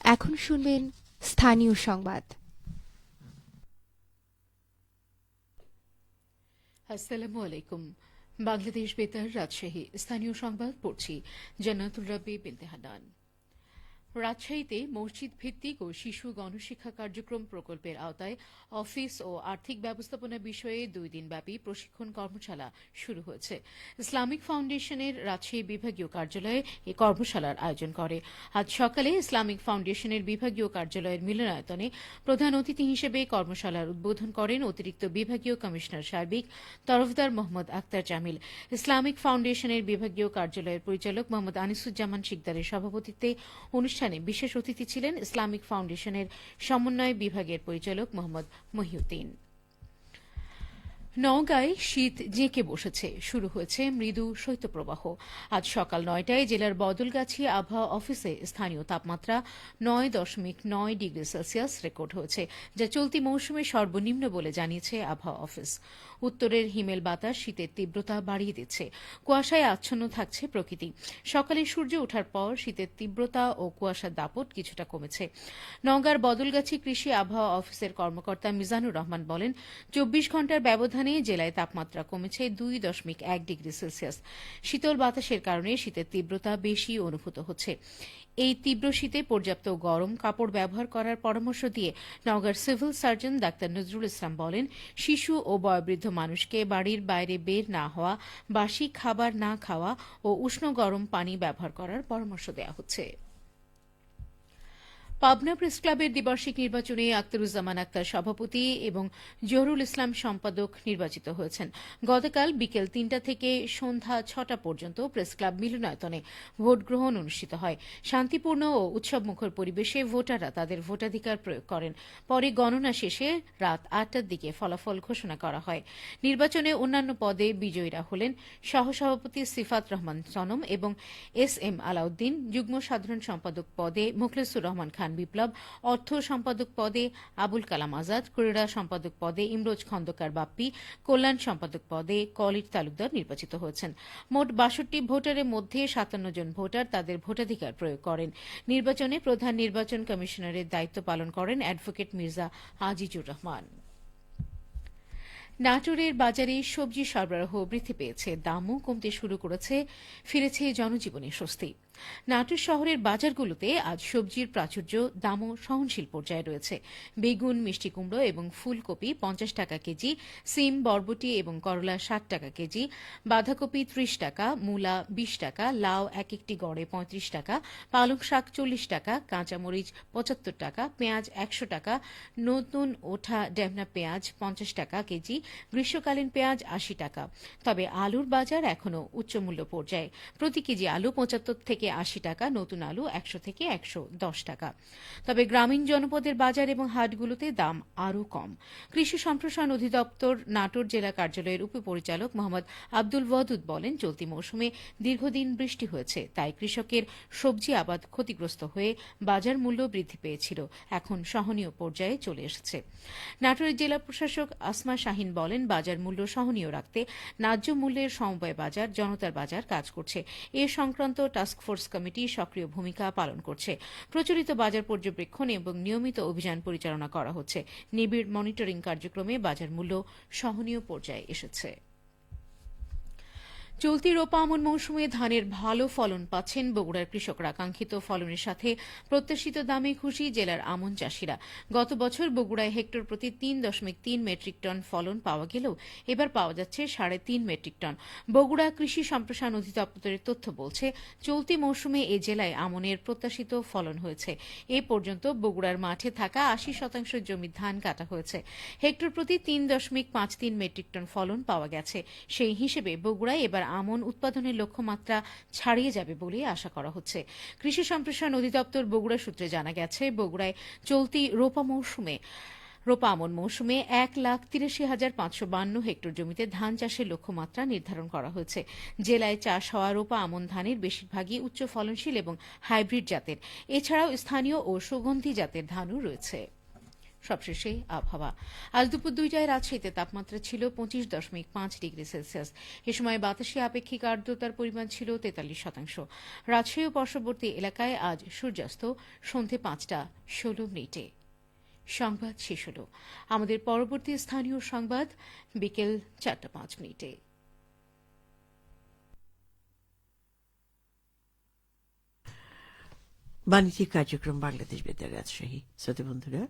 এখন শুনবেন স্থানীয় সংবাদ। আসসালামু আলাইকুম। বাংলাদেশ বেতার রাজশাহী স্থানীয় সংবাদ পড়ছি জান্নাতুল রাব্বি বিনতে হান্নান। রাজশাহীতে মসজিদ ভিত্তিক ও শিশু গণশিক্ষা কার্যক্রম প্রকল্পের আওতায় অফিস ও আর্থিক ব্যবস্থাপনা বিষয়ে 2 দিনব্যাপী প্রশিক্ষণ কর্মশালা শুরু হয়েছে। ইসলামিক ফাউন্ডেশনের রাজশাহী বিভাগীয় কার্যালয়ে এই কর্মশালার আয়োজন করে। আজ সকালে ইসলামিক ফাউন্ডেশনের বিভাগীয় কার্যালয়ের মিলনায়তনে প্রধান অতিথি হিসেবে কর্মশালার উদ্বোধন করেন অতিরিক্ত বিভাগীয় কমিশনার সার্বিক তরফদার মোহাম্মদ আক্তার জামিল। ইসলামিক ফাউন্ডেশনের বিভাগীয় কার্যালয়ের পরিচালক মোহাম্মদ আনিসুজ্জামান শিকদারের সভাপতিত্বে অনুষ্ঠানে বিশেষ অতিথি ছিলেন ইসলামিক ফাউন্ডেশনের সমন্বয় বিভাগের পরিচালক মোহাম্মদ মহিউদ্দিন। নওগাঁয় শীত জেঁকে বসেছে, শুরু হয়েছে মৃদু শৈত্যপ্রবাহ। আজ সকাল 9টায় জেলার বদলগাছি আবহাওয়া অফিসে স্থানীয় তাপমাত্রা 9.9 ডিগ্রি সেলসিয়াস রেকর্ড হয়েছে, যা চলতি মৌসুমে সর্বনিম্ন বলে জানিয়েছে আবহাওয়া অফিস। উত্তরের হিমেল বাতাস শীতের তীব্রতা বাড়িয়ে দিচ্ছে। কুয়াশায় আচ্ছন্ন থাকছে প্রকৃতি। সকালে সূর্য ওঠার পর শীতের তীব্রতা ও কুয়াশার দাপট কিছুটা কমেছে। নওগাঁর বদলগাছি কৃষি আবহাওয়া অফিসের কর্মকর্তা মিজানুর রহমান বলেন, 24 ঘণ্টার ব্যবধানে জেলায় তাপমাত্রা কমেছে 2.1 ডিগ্রি সেলসিয়াস। শীতল বাতাসের কারণে শীতের তীব্রতা বেশি অনুভূত হচ্ছে। এই তীব্র শীতে পর্যাপ্ত গরম কাপড় ব্যবহার করার পরামর্শ দিয়ে নওগাঁর civil surgeon doctor Nazrul Islam বলেন, শিশু ও বয়োবৃদ্ধ মানুষকে বাড়ির বাইরে বের না হওয়া, বাসি খাবার না খাওয়া ও উষ্ণ গরম পানি ব্যবহার করার পরামর্শ দেওয়া হচ্ছে। পাবনা প্রেস ক্লাবের দ্বিবার্ষিক নির্বাচনে আখতারুজ্জামান আক্তার সভাপতি এবং জহুরুল ইসলাম সম্পাদক নির্বাচিত হয়েছেন। গতকাল বিকেল 3টা থেকে সন্ধ্যা 6টা পর্যন্ত প্রেস ক্লাব মিলনায়তনে ভোট গ্রহণ অনুষ্ঠিত হয়। শান্তিপূর্ণ ও উৎসবমুখর পরিবেশে ভোটাররা তাদের ভোটাধিকার প্রয়োগ করেন। পরে গণনা শেষে রাত 8টার দিকে ফলাফল ঘোষণা করা হয়। নির্বাচনে অন্যান্য পদে বিজয়ীরা হলেন সহসভাপতি সিফাত রহমান সনম এবং SM আলাউদ্দিন, যুগ্ম সাধারণ সম্পাদক পদে মোখলেসুর রহমান খান বিপ্লব, অর্থ সম্পাদক পদে আবুল কালাম আজাদ, ক্রীড়া সম্পাদক পদে ইমরোজ খন্দকার বাপ্পি, কল্যাণ সম্পাদক পদে কলির তালুকদার নির্বাচিত হয়েছেন। মোট 62 ভোটারের মধ্যে 57 জন ভোটার তাদের ভোটাধিকার প্রয়োগ করেন। নির্বাচনে প্রধান নির্বাচন কমিশনারের দায়িত্ব পালন করেন অ্যাডভোকেট মির্জা আজিজুর রহমান। নাটোরের বাজারে সবজি সরবরাহ বৃদ্ধি পেয়েছে, দামও কমতে শুরু করেছে, ফিরেছে জনজীবনে স্বস্তি। নাটোর শহরের বাজারগুলোতে আজ সবজির প্রাচুর্য, দামও সহনশীল পর্যায়ে রয়েছে। বেগুন, মিষ্টি কুমড়ো এবং ফুলকপি 50 টাকা কেজি, সিম, বরবটি এবং করলা 60 টাকা কেজি, বাঁধাকপি 30 টাকা, মূলা 20 টাকা, লাউ এক একটি গড়ে 35 টাকা, পালং শাক 40 টাকা, কাঁচামরিচ 75 টাকা, পেঁয়াজ 100 টাকা, নতুন ওঠা ডেমনা পেঁয়াজ 50 টাকা কেজি, গ্রীষ্মকালীন পেঁয়াজ 80 টাকা। তবে আলুর বাজার এখনও উচ্চমূল্য পর্যায়ে। প্রতি কেজি আলু 75 থেকে 80 টাকা, নতুন আলু 100 থেকে 110 টাকা। তবে গ্রামীণ জনপদের বাজার এবং হাটগুলোতে দাম আরও কম। কৃষি সম্প্রসারণ অধিদপ্তর নাটোর জেলা কার্যালয়ের উপপরিচালক মোহাম্মদ আব্দুল ওয়াদুদ বলেন, চলতি মৌসুমে দীর্ঘদিন বৃষ্টি হয়েছে, তাই কৃষকের সবজি আবাদ ক্ষতিগ্রস্ত হয়ে বাজার মূল্য বৃদ্ধি পেয়েছিল, এখন সহনীয় পর্যায়ে চলে এসেছে। নাটোরের জেলা প্রশাসক আসমা শাহিন বলেন, বাজার মূল্য সহনীয় রাখতে ন্যায্য মূল্যের সমবায় বাজার, জনতার বাজার কাজ করছে। এ সংক্রান্ত টাস্কফোর্স কমিটি সক্রিয় ভূমিকা পালন করছে। প্রচলিত বাজার পর্যবেক্ষণ এবং নিয়মিত অভিযান পরিচালনা করা হচ্ছে। নিবিড় মনিটরিং কার্যক্রমে বাজার মূল্য সহনীয় পর্যায়ে এসেছে। চলতি রোপা আমন মৌসুমে ধানের ভালো ফলন পাচ্ছেন বগুড়ার কৃষকরা। কাঙ্ক্ষিত ফলনের সাথে প্রত্যাশিত দামে খুশি জেলার আমন চাষিরা। গত বছর বগুড়ায় হেক্টর প্রতি 3.3 মেট্রিক টন ফলন পাওয়া গেলেও এবার পাওয়া যাচ্ছে 3.5 মেট্রিক টন। বগুড়া কৃষি সম্প্রসারণ অধিদপ্তরের তথ্য বলছে, চলতি মৌসুমে এ জেলায় আমনের প্রত্যাশিত ফলন হয়েছে। এ পর্যন্ত বগুড়ার মাঠে থাকা 80% জমির ধান কাটা হয়েছে। হেক্টর প্রতি 3.53 মেট্রিক টন ফলন পাওয়া গেছে। সেই হিসেবে বগুড়ায় এবার আমন উৎপাদনের লক্ষ্যমাত্রা ছাড়িয়ে যাবে বলে আশা করা হচ্ছে। কৃষি সম্প্রসারণ অধিদপ্তর বগুড়া সূত্রে জানা গেছে, বগুড়ায় চলতি রোপা আমন মৌসুমে 1,83,552 হেক্টর জমিতে ধান চাষের লক্ষ্যমাত্রা নির্ধারণ করা হয়েছে। জেলায় চাষ হওয়া রোপা আমন ধানের বেশিরভাগই উচ্চ ফলনশীল এবং হাইব্রিড জাতের। এছাড়াও স্থানীয় ও সুগন্ধি জাতের ধানও রয়েছে। সবশেষে আবহাওয়া। আজ দুপুর 2টায় রাজশাহীতে তাপমাত্রা ছিল 25.5 ডিগ্রি সেলসিয়াস। এ সময় বাতাসে আপেক্ষিক আর্দ্রতার পরিমাণ ছিল 43%। রাজশাহী ও পার্শ্ববর্তী এলাকায় আজ সূর্যাস্ত সন্ধে 5:16। সংবাদ শেষ হল। আমাদের পরবর্তী স্থানীয় সংবাদ বিকেল 4:05। বাণিজ্যিক কার্যক্রম বাংলাদেশ বেতার রাজশাহী। শ্রোতা বন্ধুরা,